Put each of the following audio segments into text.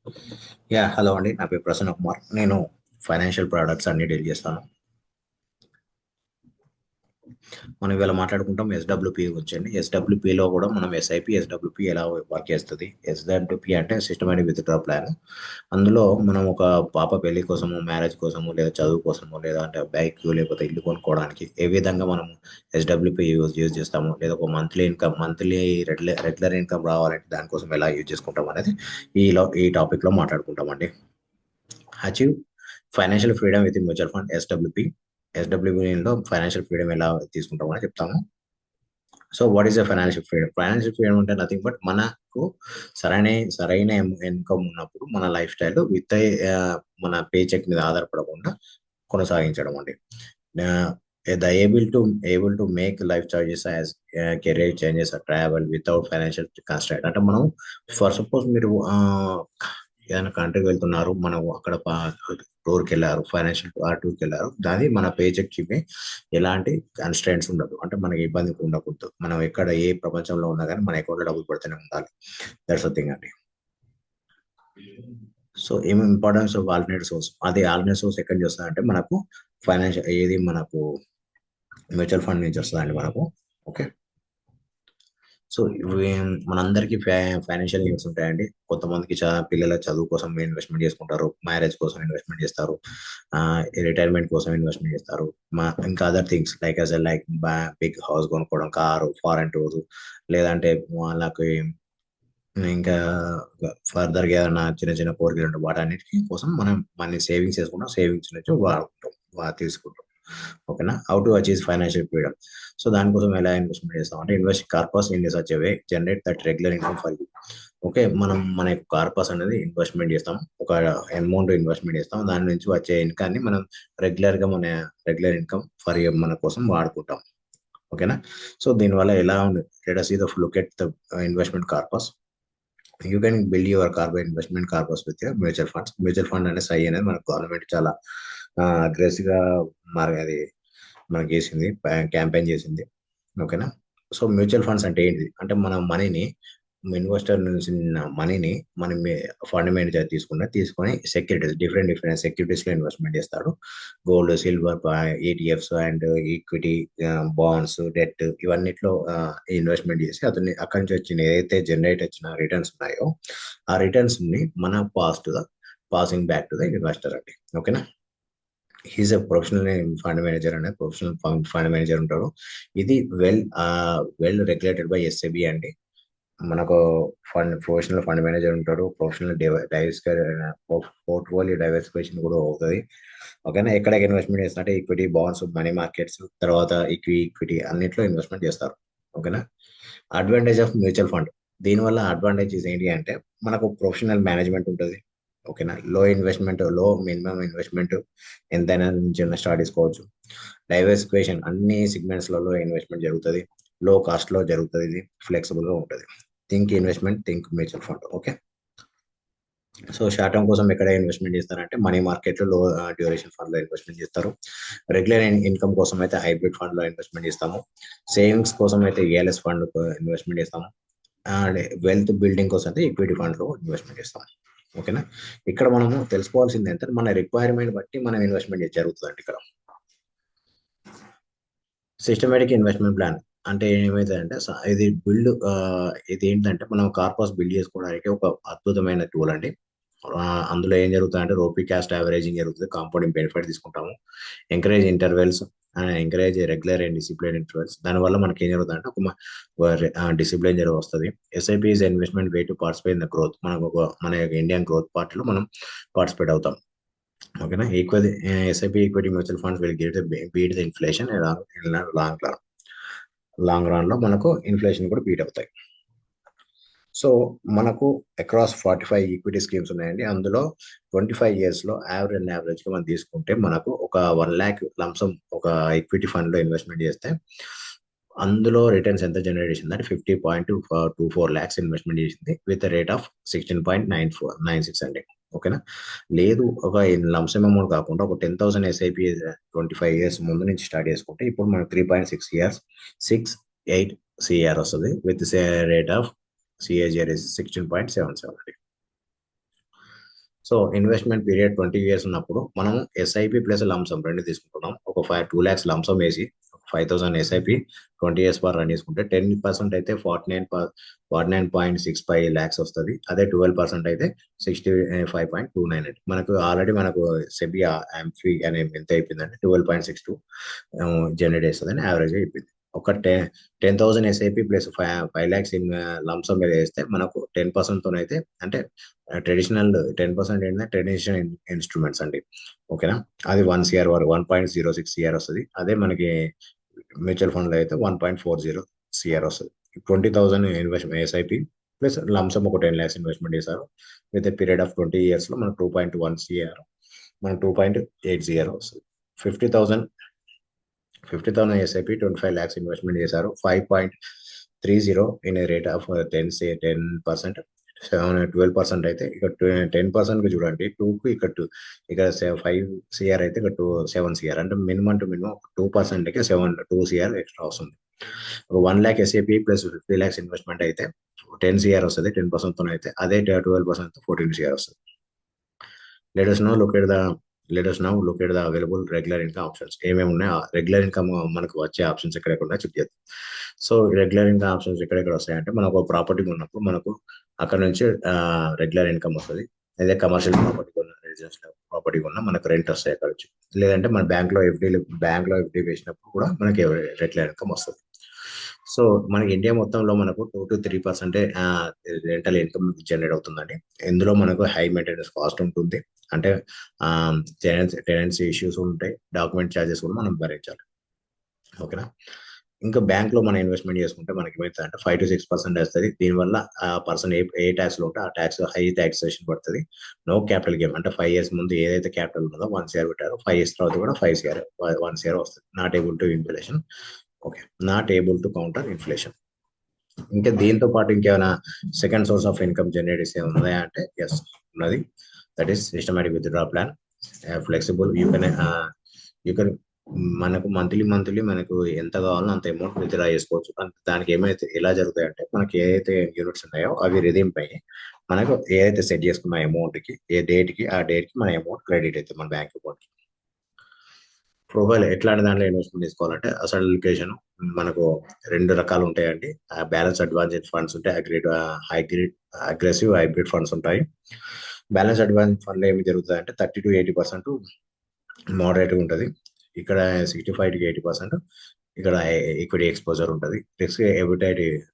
Hello అండి. నా పేరు ప్రసన్న కుమార్. నేను ఫైనాన్షియల్ ప్రొడక్ట్స్ అన్ని డీల్ చేస్తాను. మనం ఇవాళ మాట్లాడుకుంటాం ఎస్‌డబ్ల్యూపీ గురించండి. ఎస్‌డబ్ల్యూపీలో కూడా మనం ఎస్ఐపి, ఎస్‌డబ్ల్యూపీ ఎలా వర్క్ చేస్తది. ఎస్‌డబ్ల్యూపీ అంటే సిస్టమాటిక్ విత్‌డ్రా ప్లాన్. అందులో మనం ఒక పాప పెళ్లి కోసము, మ్యారేజ్ కోసము, లేదా చదువు కోసము, లేదా అంటే బైక్ లేకపోతే ఇల్లు కొనుక్కోవడానికి ఏ విధంగా మనం ఎస్‌డబ్ల్యూపీ యూజ్ చేస్తాము, లేదా ఒక మంత్లీ రెగ్యులర్ ఇన్‌కమ్ రావాలంటే దానికోసం ఎలా యూజ్ చేసుకుంటాం అనేది ఈ టాపిక్‌లో మాట్లాడుకుంటామండి. Achieve financial freedom with mutual fund SWP. ఎస్‌డబ్ల్యూపీలో ఫైనాన్షియల్ ఫ్రీడమ్ ఎలా తీసుకుంటామని చెప్తాము. So what is the financial freedom? Financial freedom అంటే నథింగ్ బట్ మనకు సరైన ఇన్కమ్ ఉన్నప్పుడు మన లైఫ్ స్టైల్ మన పే చెక్ మీద ఆధారపడకుండా కొనసాగించడం అండి. The able to make life choices as career changes, travel without financial constraint. అంటే మనం ఫర్ సపోజ్ మీరు ఏదైనా కంట్రీకి వెళ్తున్నారు, మనం అక్కడ టూర్కి వెళ్ళారు, ఫైనాన్షియల్ టూర్కి వెళ్ళారు, దాని మన పే చెక్ ఎలాంటి కన్స్ట్రైంట్స్ ఉండదు. అంటే మనకి ఇబ్బంది ఉండకూడదు. మనం ఎక్కడ ఏ ప్రపంచంలో ఉన్నా కానీ మన అకౌంట్లో డబ్బులు పడుతూనే ఉండాలి. దట్స్ ద థింగ్ అండి. సో ఏమి ఇంపార్టెన్స్ ఆఫ్ ఆల్టర్నేట్ సోర్స్, అది ఆల్టర్నేట్ సోర్స్ ఎక్కడ చేస్తుంది అంటే మనకు ఫైనాన్షియల్ ఏది మనకు మ్యూచువల్ ఫండ్ నుంచి వస్తుందండి మనకు. ఓకే. సో ఇవి మనందరికీ ఫైనాన్షియల్ నీడ్స్ ఉంటాయండి. కొంతమందికి పిల్లల చదువు కోసం ఇన్వెస్ట్మెంట్ చేసుకుంటారు, మ్యారేజ్ కోసం ఇన్వెస్ట్మెంట్ చేస్తారు, రిటైర్మెంట్ కోసం ఇన్వెస్ట్మెంట్ చేస్తారు. ఇంకా other things like big house కొనుక్కోవడం, కారు, ఫారెన్ టూర్, లేదంటే వాళ్ళకి ఇంకా ఫర్దర్గా ఏదైనా చిన్న చిన్న కోరికలు ఉంటాయి, వాటన్నిటికీ కోసం మనం మనీ సేవింగ్స్ చేసుకుంటాం, సేవింగ్స్ నుంచి వాడుకుంటాం, తీసుకుంటాం. ఓకేనా. How to achieve financial freedom? So దానికోసం ఎలా ఇన్వెస్ట్మెంట్ చేస్తాం అంటే invest corpus in such a way generate that regular income for you. Okay, మనం మన యొక్క కార్పస్ అనేది ఇన్వెస్ట్మెంట్ చేస్తాం, ఒక అమౌంట్ ఇన్వెస్ట్మెంట్ చేస్తాం, దాని నుంచి వచ్చే ఇన్కమ్ ని మనం రెగ్యులర్ ఇన్కమ్ ఫర్ ఇయర్ మన కోసం వాడుకుంటాం. ఓకేనా. సో దీనివల్ల ఎలా ఉంది, let us see the look at the investment corpus. You can build your investment corpus with mutual funds. Mutual fund అనే సై అనేది మన గవర్నమెంట్ చాలా అగ్రెసివ్ గా అది మనకి వేసింది, క్యాంపెయిన్ చేసింది. ఓకేనా. సో మ్యూచువల్ ఫండ్స్ అంటే ఏంటి అంటే మన మనీని, ఇన్వెస్టర్ నుంచి మనీని మనం ఫండ్ మేనేజర్ తీసుకొని సెక్యూరిటీస్, డిఫరెంట్ సెక్యూరిటీస్ లో ఇన్వెస్ట్మెంట్ చేస్తాడు. Gold, silver, ETFs and equity, bonds, debt, ఇవన్నిట్లో ఇన్వెస్ట్మెంట్ చేసి అతన్ని అక్కడి నుంచి వచ్చిన ఏదైతే జనరేట్ వచ్చిన రిటర్న్స్ ఉన్నాయో ఆ రిటర్న్స్ ని మన passing back to the investor అండి. ఓకేనా. He's a professional fund manager, అనే ప్రొఫెషనల్ ఫండ్ మేనేజర్ ఉంటాడు. ఇది వెల్ రెగ్యులేటెడ్ బై ఎస్ఎబి అండి. మనకు ప్రొఫెషనల్ ఫండ్ మేనేజర్ ఉంటాడు, ప్రొఫెషనల్ పోర్ట్ఫోలియో డైవర్సిఫికేషన్ కూడా అవుతుంది. ఓకేనా. ఎక్కడ ఇన్వెస్ట్మెంట్ చేస్తారంటే ఈక్విటీ, బాండ్స్, మనీ మార్కెట్స్, తర్వాత ఈక్విటీ అన్నిట్లో ఇన్వెస్ట్మెంట్ చేస్తారు. ఓకేనా. అడ్వాంటేజ్ ఆఫ్ మ్యూచువల్ ఫండ్, దీనివల్ల అడ్వాంటేజెస్ ఏంటి అంటే మనకు ప్రొఫెషనల్ మేనేజ్మెంట్ ఉంటుంది. ఓకేనా. లో మినిమం ఇన్వెస్ట్మెంట్ ఎంతైనా నుంచి స్టార్ట్ చేసుకోవచ్చు. డైవర్సిఫికేషన్, అన్ని సెగ్మెంట్స్లలో ఇన్వెస్ట్మెంట్ జరుగుతుంది, లో కాస్ట్ లో జరుగుతుంది, ఇది ఫ్లెక్సిబుల్ గా ఉంటుంది. Think investment, think mutual fund. Okay. So short term కోసం ఎక్కడ ఇన్వెస్ట్మెంట్ చేస్తారంటే మనీ మార్కెట్ లో, డ్యూరేషన్ ఫండ్ లో ఇన్వెస్ట్మెంట్ చేస్తారు. రెగ్యులర్ ఇన్కమ్ కోసం అయితే హైబ్రిడ్ ఫండ్ లో ఇన్వెస్ట్మెంట్ చేస్తాము. సేవింగ్స్ కోసం అయితే ఏఎల్ఎస్ ఫండ్ ఇన్వెస్ట్మెంట్ చేస్తాము. అండ్ వెల్త్ బిల్డింగ్ కోసం అయితే ఈక్విటీ ఫండ్ లో ఇన్వెస్ట్మెంట్ చేస్తాం. ఓకేనా. ఇక్కడ మనము తెలుసుకోవాల్సింది ఏంటంటే మన రిక్వైర్మెంట్ బట్టి మనం ఇన్వెస్ట్మెంట్ జరుగుతుందండి ఇక్కడ. సిస్టమేటిక్ ఇన్వెస్ట్మెంట్ ప్లాన్ అంటే ఏమైతుందంటే ఇది ఏంటంటే మనం కార్పస్ బిల్డ్ చేసుకోవడానికి ఒక అద్భుతమైన టూల్ అండి. అందులో ఏం జరుగుతుందంటే రోపీ క్యాస్ట్ యావరేజింగ్ జరుగుతుంది, కాంపౌండింగ్ బెనిఫిట్ తీసుకుంటాము, encourage intervals and encourage regular and discipline intervals. దానివల్ల మనకి ఏం జరుగుతుందంటే ఒక డిసిప్లిన్ వస్తుంది. SIP is investment way to participate in the growth. మన యొక్క ఇండియన్ గ్రోత్ పార్టీలో మనం పార్టిసిపేట్ అవుతాం. ఓకేనా. SIP equity mutual funds will beat the inflation long run. Long run లో మనకు ఇన్ఫ్లేషన్ కూడా బీట్ అవుతాయి. సో మనకు అక్రాస్ 45 ఈక్విటీ స్కీమ్స్ ఉన్నాయండి. అందులో 25 years లో యావరేజ్ గా మనం తీసుకుంటే మనకు ఒక 1 lakh లంసం ఒక ఈక్విటీ ఫండ్ లో ఇన్వెస్ట్మెంట్ చేస్తే అందులో రిటర్న్స్ ఎంత జనరేట్ చేసింది అంటే 50.24 lakhs ఇన్వెస్ట్మెంట్ చేసింది విత్ రేట్ ఆఫ్ 16.96 అండి. ఓకేనా. లేదు ఒక లంసమ్ అమౌంట్ కాకుండా ఒక 10,000 ఎస్ఐపి 25 years ముందు నుంచి స్టార్ట్ చేసుకుంటే ఇప్పుడు మనకు 3.6 years 6.8 CR వస్తుంది with rate of CAGR is 16.77 అండి. సో ఇన్వెస్ట్మెంట్ పీరియడ్ 20 years ఉన్నప్పుడు మనం ఎస్ఐపి ప్లస్ లంసమ్ రెండు తీసుకుంటున్నాం. ఒక 2 lakhs లంసమ్ వేసి 5,000 ఎస్ఐపి 20 years ఫర్ రన్ చేసుకుంటే 10% అయితే 49.65 lakhs వస్తుంది. అదే 12% అయితే 65.29. మనకు ఆల్రెడీ మనకు సెబీ యాంఫీ అనే ఎంత అయిపోయిందంటే 12.62 జనరేట్ చేస్తుందని యావరేజ్ అయిపోయింది. ఒక 10,000 SIP plus 5 lakhs in lump sum మీద వేస్తే మనకు 10% అయితే అంటే ట్రెడిషనల్ 10% ఏంటంటే ట్రెడిషనల్ ఇన్స్ట్రుమెంట్స్ అండి. ఓకేనా, అది 1 CR వరకు 1.06 CR వస్తుంది. అదే మనకి మ్యూచువల్ ఫండ్ లో అయితే 1.40 CR వస్తుంది. 20,000 ఇన్వెస్ట్మెంట్ ఎస్ఐపి ప్లస్ లంసమ్ ఒక 10 lakhs ఇన్వెస్ట్మెంట్ చేశారు. విత్ పీరియడ్ ఆఫ్ 20 years లో మనకు 2.1 CR మనకు 2.80 వస్తుంది. 50,000 ఎస్ఐపి 25 lakhs ఇన్వెస్ట్మెంట్ చేశారు. 5.30 ఇన్ రేట్ ఆఫ్ 10%. 12% అయితే ఇక్కడ 10% కి చూడండి 2కు ఇక్కడ 2 ఇక్కడ 5 CR అయితే ఇక్కడ 7 CR అంటే మినిమం టు మినిమం 2% కి 2 CR ఎక్స్ట్రా వస్తుంది. 1 lakh SIP plus 50 lakhs investment అయితే 10 CR వస్తుంది. 10% తో అయితే అదే 12% 14 CR వస్తుంది. Let us now look at the available regular income options. ఏమేమి ఉన్నాయో రెగ్యులర్ ఇన్కమ్ మనకు వచ్చే ఆప్షన్స్ ఎక్కడెక్కడ చెక్ చేద్దాం. సో రెగ్యులర్ ఇన్కమ్ ఆప్షన్స్ ఎక్కడెక్కడ వస్తాయంటే మనకు ఒక ప్రాపర్టీ ఉన్నప్పుడు మనకు అక్కడ నుంచి రెగ్యులర్ ఇన్కమ్ వస్తుంది. అదే కమర్షియల్ ప్రాపర్టీ కొన్న రెసిడెన్షియల్ ప్రాపర్టీ కొన్న మనకు రెంట్ వస్తాయి అక్కడ నుంచి. లేదంటే మన బ్యాంక్ లో ఎఫ్డి వేసినప్పుడు కూడా మనకి రెగ్యులర్ ఇన్కమ్ వస్తుంది. సో మనకి ఇండియా మొత్తంలో మనకు 2 to 3% రెంటల్ ఇన్కమ్ జనరేట్ అవుతుందండి. ఇందులో మనకు హై మెయింటెనెన్స్ కాస్ట్ ఉంటుంది. అంటే టెనెన్సీ ఇష్యూస్ ఉంటాయి, డాక్యుమెంట్ ఛార్జెస్ కూడా మనం భరించాలి. ఓకేనా, ఇంకా బ్యాంక్ లో మనం ఇన్వెస్ట్మెంట్ చేసుకుంటే మనకి ఏమవుతుందంటే 5 to 6% వస్తుంది. దీనివల్ల ఆ పర్సన్ ఏ ట్యాక్స్ లో ఉంటే ఆ ట్యాక్స్ హై టాక్సేషన్ పడుతుంది. నో క్యాపిటల్ గేమ్ అంటే 5 years ముందు ఏదైతే క్యాపిటల్ ఉందో 1 CR పెట్టారో 5 years తర్వాత కూడా 1 CR వస్తుంది. Not able to inflation. Okay, not able to counter inflation. ఇంకా దీంతో పాటు ఇంకేమైనా second source of income generate ఉన్నాయా అంటే ఎస్ ఉన్నది. That is systematic withdraw plan. Flexible you can మనకు మంత్లీ మనకు ఎంత కావాలో అంత అమౌంట్ విత్డ్రా చేసుకోవచ్చు. దానికి ఏమైతే ఎలా జరుగుతాయి అంటే మనకి ఏదైతే యూనిట్స్ ఉన్నాయో అవి రిడీమ్ అయ్యి మనకు ఏదైతే సెట్ చేసుకున్న అమౌంట్ కి ఆ డేట్ కి మన అమౌంట్ క్రెడిట్ అవుతుంది మన బ్యాంక్ అకౌంట్ కి. ప్రొఫైల్ ఎట్లాంటి దాంట్లో ఇన్వెస్ట్మెంట్ తీసుకోవాలంటే అసలు లొకేషన్ మనకు 2 రకాలు ఉంటాయండి. బ్యాలెన్స్ అడ్వాన్స్డ్ ఫండ్స్ ఉంటాయి, అగ్రెసివ్ హైబ్రిడ్ ఫండ్స్ ఉంటాయి. బ్యాలెన్స్ అడ్వాన్స్ ఫండ్ ఏమి జరుగుతుంది అంటే 30 to 80% మోడరేట్ ఉంటుంది. ఇక్కడ 65 to 80% ఇక్కడ ఈక్విటీ ఎక్స్పోజర్ ఉంటుంది.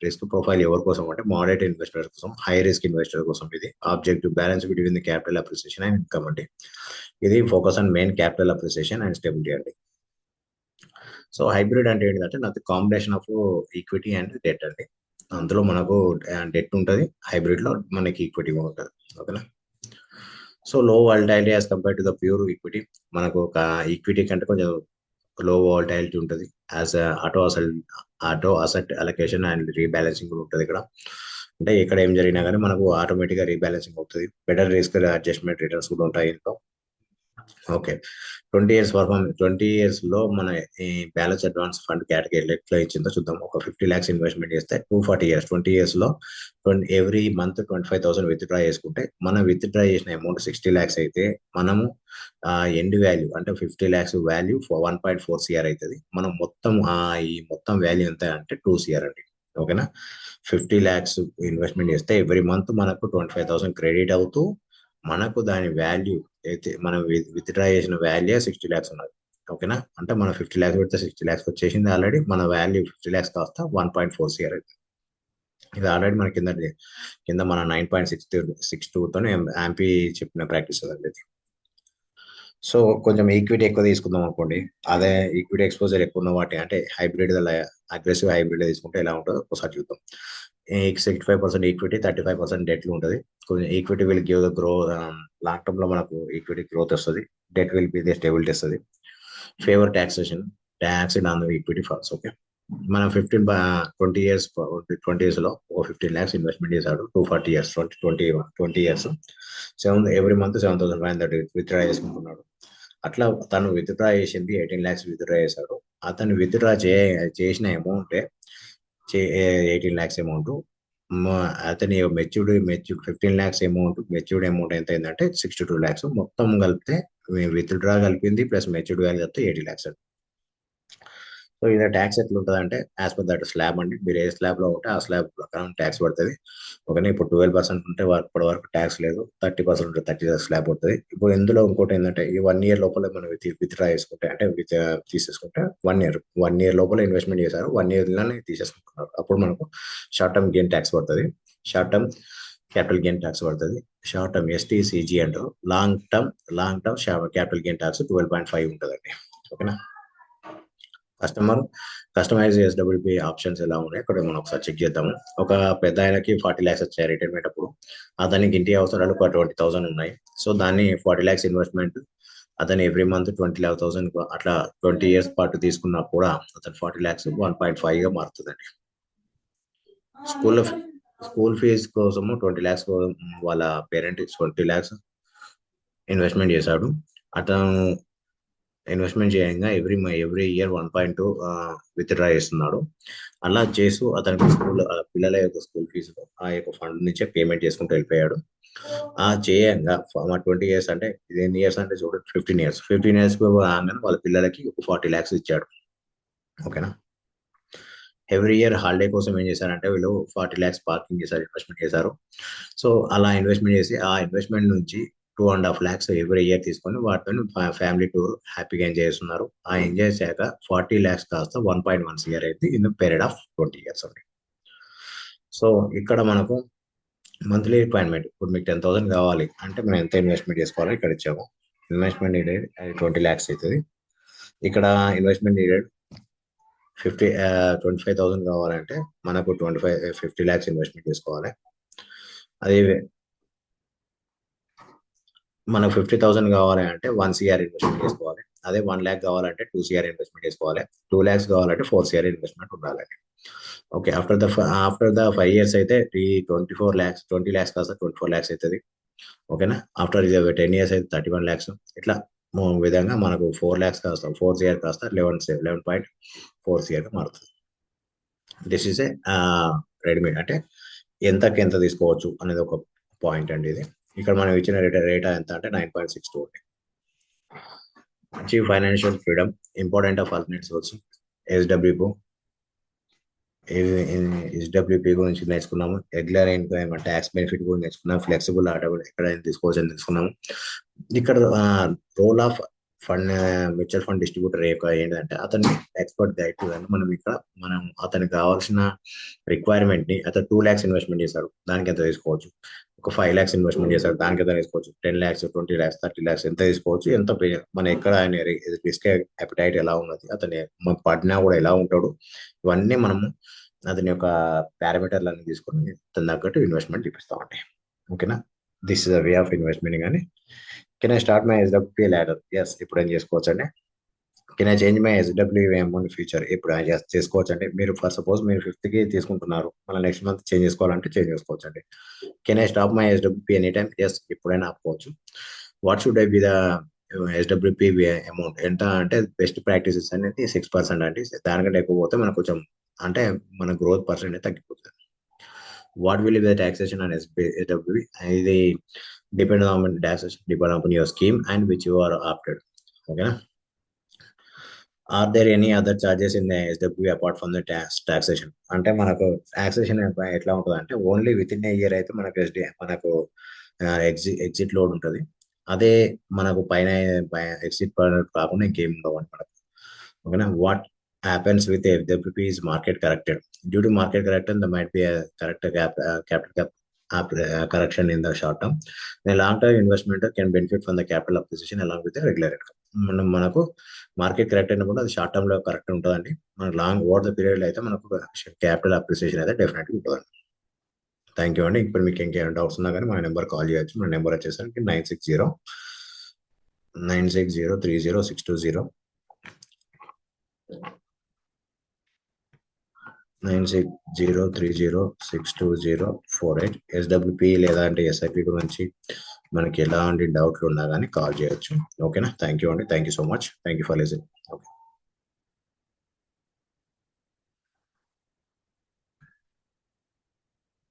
రిస్క్ ప్రొఫైల్ ఎవరి కోసం అంటే మోడరేట్ ఇన్వెస్టర్ కోసం, హై రిస్క్ ఇన్వెస్టర్ కోసం. ఇది objective balance between the capital appreciation and income అండి. ఇది focus on main capital appreciation and stability అండి. సో హైబ్రిడ్ అంటే ఏంటంటే నాకు combination of equity and debt అండి. అందులో మనకు డెట్ ఉంటుంది, హైబ్రిడ్ లో మనకి ఈక్విటీ ఉంటుంది. ఓకేనా, సో లో volatility as compare to the pure equity. మనకు ఒక ఈక్విటీ కంటే కొంచెం లో వాలటైలిటీ ఉంటుంది. As auto asset allocation and rebalancing కూడా ఉంటుంది ఇక్కడ. అంటే ఇక్కడ ఏం జరిగినా కానీ మనకు ఆటోమేటిక్ గా రీబ్యాలెన్సింగ్ అవుతుంది. బెటర్ రిస్క్ అడ్జస్ట్మెంట్ రిటర్న్స్ కూడా ఉంటాయి ఇంట్లో. ఓకే, 20 years లో మన ఈ బ్యాలెన్స్ అడ్వాన్స్ ఫండ్ కేటగిరీ ఎట్లా ఇచ్చిందో చూద్దాం. ఒక 50 lakhs ఇన్వెస్ట్మెంట్ చేస్తే 240 years 20 years లో ఎవ్రీ మంత్ 25,000 విత్డ్రా చేసుకుంటే మనం విత్డ్రా చేసిన అమౌంట్ 60 lakhs అయితే మనము ఎండ్ వాల్యూ అంటే 50 lakhs వాల్యూ 1.4 CR అవుతుంది. మనం మొత్తం ఈ మొత్తం వాల్యూ ఎంత అంటే 2 CR అండి. ఓకేనా, 50 lakhs ఇన్వెస్ట్మెంట్ చేస్తే ఎవ్రీ మంత్ మనకు 25,000 క్రెడిట్ అవుతూ మనకు దాని వాల్యూ అయితే మనం విత్డ్రా చేసిన వాల్యూ 60 lakhs ఉన్నది. ఓకేనా, అంటే మనం 50 lakhs పెడితే 60 lakhs వచ్చేసింది ఆల్రెడీ. మన వాల్యూ 50 lakhs కాస్త 1.4 CR అవుతుంది. ఇది ఆల్రెడీ మన కింద మన 9.62 తో యాంపీ చెప్పిన ప్రాక్టీస్ అండి. సో కొంచెం ఈక్విటీ ఎక్కువ తీసుకుందాం అనుకోండి, అదే ఈక్విటీ ఎక్స్పోజర్ ఎక్కువ ఉన్న వాటి అంటే హైబ్రిడ్ అగ్రెసివ్ హైబ్రిడ్ తీసుకుంటే ఎలా ఉంటుందో ఒకసారి చూద్దాం. 65% ఈక్విటీ 35% డెట్లు ఉంటుంది. కొంచెం equity will give the grow long term లో మనకు ఈక్విటీ గ్రోత్ వస్తుంది. Debt will be the stability వస్తుంది. Favour taxation on equity funds. Okay, మనం 20 years లో ఒక 15 lakhs ఇన్వెస్ట్మెంట్ చేశాడు. 240 years 20 years every month 7,500 withdraw చేసుకుంటున్నాడు. అట్లా తను విత్డ్రా చేసింది 18 lakhs విత్డ్రా చేశాడు. అతను విత్డ్రా చేసిన అమౌంట్ 18 lakhs అమౌంట్ అతని matured 15 lakhs amount, matured amount ఎంత అయిందంటే 62 lakhs. మొత్తం కలిపితే విత్ డ్రా కలిపింది ప్లస్ మెచ్యూర్డ్ కలిపితే 80 lakhs అండి. సో ఇది ట్యాక్స్ ఎట్లా ఉంటుంది అంటే యాజ్ పర్ దట్ స్లాబ్ అండి. మీరు ఏ స్లాబ్ లో ఉంటే ఆ స్లాబ్ ప్రకారం ట్యాక్స్ పడుతుంది. ఓకేనా, ఇప్పుడు 12% ఉంటే ఇప్పటి వరకు ట్యాక్స్ లేదు. 30% ఉంటే 30 స్లాబ్ పడుతుంది. ఇప్పుడు ఇందులో ఇంకోటి ఏంటంటే ఈ 1 year లోపల మనం విత్డ్రా చేసుకుంటే అంటే తీసేసుకుంటే 1 year లోపల ఇన్వెస్ట్మెంట్ చేశారు, 1 year లోనే తీసేసుకుంటున్నారు. అప్పుడు మనకు షార్ట్ టర్మ్ గెయిన్ ట్యాక్స్ పడుతుంది, short term capital gain tax పడుతుంది, షార్ట్ టర్మ్ STCG అంటారు, long term capital gain tax 12.5 ఉంటుందండి. ఓకేనా, కస్టమైజ్ SWP ఆప్షన్స్ ఎలా ఉన్నాయి ఇక్కడ మనం ఒకసారి చెక్ చేద్దాము. ఒక పెద్ద ఆయనకి 40 lakhs వచ్చాయి రిటైర్మెంట్ అప్పుడు, అతనికి ఇంటి అవసరాలు ఒక 20,000 ఉన్నాయి. సో దాన్ని 40 lakhs ఇన్వెస్ట్మెంట్, అతను ఎవ్రీ మంత్ 20,000 అట్లా 20 years పాటు తీసుకున్నా కూడా అతను 40 lakhs 1.5 గా మారుతుందండి. స్కూల్ ఫీజు కోసము 20 lakhs వాళ్ళ పేరెంట్ 20 lakhs ఇన్వెస్ట్మెంట్ చేశాడు. అతను ఇన్వెస్ట్మెంట్ చేయంగా ఎవ్రీ ఇయర్ 1.2 విత్డ్రా చేస్తున్నాడు. అలా చేస్తూ అతనికి పిల్లల యొక్క స్కూల్ ఫీజు ఆ యొక్క ఫండ్ నుంచే పేమెంట్ చేసుకుంటూ వెళ్ళిపోయాడు. ఆ చేయంగా 20 years అంటే ఎన్ని ఇయర్స్ అంటే చూడండి, 15 years రాగానే వాళ్ళ పిల్లలకి ఒక 40 lakhs ఇచ్చాడు. ఓకేనా, ఎవ్రీ ఇయర్ హాలిడే కోసం ఏం చేశారంటే వీళ్ళు 40 lakhs పార్కింగ్ చేశారు, ఇన్వెస్ట్మెంట్ చేశారు. సో అలా ఇన్వెస్ట్మెంట్ చేసి ఆ ఇన్వెస్ట్మెంట్ నుంచి 2.5 lakhs ఎవ్రీ ఇయర్ తీసుకొని వాటిని ఫ్యామిలీ టూర్ హ్యాపీగా ఎంజాయ్ చేస్తున్నారు. ఆ ఎంజాయ్ చేశాక 40 lakhs కాస్త 1.1 CR అయింది ఇన్ పీరియడ్ ఆఫ్ 20 years అండి. సో ఇక్కడ మనకు మంత్లీ రిక్వైర్మెంట్, ఇప్పుడు మీకు 10,000 కావాలి అంటే మనం ఎంత ఇన్వెస్ట్మెంట్ చేసుకోవాలో ఇక్కడ ఇచ్చాము. ఇన్వెస్ట్మెంట్ నీడెడ్ 20 lakhs అవుతుంది. ఇక్కడ ఇన్వెస్ట్మెంట్ నీడెడ్ 25,000 కావాలంటే మనకు 50 lakhs ఇన్వెస్ట్మెంట్ చేసుకోవాలి. అదే మనకు 50,000 కావాలి అంటే 1 CR ఇన్వెస్ట్మెంట్ చేసుకోవాలి. అదే 1 lakh కావాలంటే 2 CR ఇన్వెస్ట్మెంట్ చేసుకోవాలి. 2 lakhs కావాలంటే 4 CR ఇన్వెస్ట్మెంట్ ఉండాలండి. ఓకే, ఆఫ్టర్ ద 5 years అయితే ఈ 20 lakhs కాస్త 24 lakhs అవుతుంది. ఓకేనా, ఆఫ్టర్ 10 years అయితే 31 lakhs. ఇట్లా విధంగా మనకు 4 lakhs కాస్త 4 CR కాస్త 11.4 CR మారుతుంది. దిస్ ఈస్ ఏ రెడీమేడ్ అంటే ఎంత తీసుకోవచ్చు అనేది ఒక పాయింట్ అండి. ఇది ఇక్కడ మనం ఇచ్చిన రేట్ ఎంత అంటే 9.62 అండి. Achieve financial freedom, important of alternate source, SWP గురించి నేర్చుకున్నాము. రెగ్యులర్ ఇన్కమ్ ట్యాక్స్ బెనిఫిట్ గురించి నేర్చుకున్నాము. ఫ్లెక్సిబుల్ ఆటోమేటిక్ ఎక్కడైనా తీసుకోవచ్చు అని తెలుసుకున్నాము. ఇక్కడ role of fund mutual fund distributor ఏంటంటే అతని ఎక్స్పర్ట్ గైడ్ మనం అతనికి కావాల్సిన రిక్వైర్మెంట్ ని అతను 2 lakhs ఇన్వెస్ట్మెంట్ చేశాడు, దానికి ఎంత తీసుకోవచ్చు. ఒక 5 lakhs ఇన్వెస్ట్మెంట్ చేశాడు, దానికి ఎంత తీసుకోవచ్చు. 10 lakhs 20 lakhs 30 lakhs ఎంత తీసుకోవచ్చు, ఎంత మన ఎక్కడ ఆయన రిస్క్ అపిటైట్ ఎలా ఉన్నది, అతని పడినా కూడా ఎలా ఉంటాడు, ఇవన్నీ మనము అతని యొక్క పారామీటర్లన్నీ తీసుకొని దాని తగ్గట్టు ఇన్వెస్ట్మెంట్ చూపిస్తామండి. ఓకేనా, this is the way of investment. కానీ can I start my SWP ladder? Yes, ఇప్పుడు ఏం చేసుకోవచ్చు అండి. Can I change my SWP amount future? ఇప్పుడు చేసుకోవచ్చు అండి. మీరు ఫర్ సపోజ్ మీరు 5th కి తీసుకుంటున్నారు, మళ్ళీ నెక్స్ట్ మంత్ చేంజ్ చేసుకోవాలంటే చేంజ్ చేసుకోవచ్చు అండి. Can I stop my SWP any time? Yes, ఎప్పుడైనా ఆపుకోవచ్చు. What should I be the SWP amount? ఎంత అంటే బెస్ట్ ప్రాక్టీసెస్ అనేది 6% అండి. దానికంటే ఎక్కువ పోతే మనకు కొంచెం అంటే మన గ్రోత్ పర్సెంటేజ్ తగ్గిపోతుంది. What will be the taxation on SWP? ఇది depend on taxation depend on your scheme and which you are opted. ఓకేనా, are there any other charges in SWP apart from the taxation? అంటే మనకు taxation ఎట్లా ఉంటుంది అంటే only within a year అయితే మనకు exit load ఉంటుంది. అదే మనకు పైన ఎగ్జిట్ కాకుండా ఇంకేం ఉండవు మనకు. ఓకేనా, what happens with FWP is market corrected. Due to market correction, there might be a capital correction in the short term. The long-term investment can benefit from the capital appreciation along with the regular income. మనకు market correct అయినప్పుడు అది short term లో correct ఉంటుందండి. మన long over the period అయితే మనకు capital appreciation అయితే డెఫినెట్గా ఉంటుందండి. థ్యాంక్ యూ అండి. ఇప్పుడు మీకు ఇంకేమైనా డౌట్స్ ఉన్నా కానీ మన నెంబర్ కాల్ చేయొచ్చు. మన నెంబర్ వచ్చేసరికి 960300620 96030062048. SWP లేదంటే SIP గురించి మనకి ఎలాంటి డౌట్లు ఉన్నా కానీ కాల్ చేయొచ్చు. ఓకేనా, థ్యాంక్ యూ అండి. Thank you so much. Thank you for listening. Okay.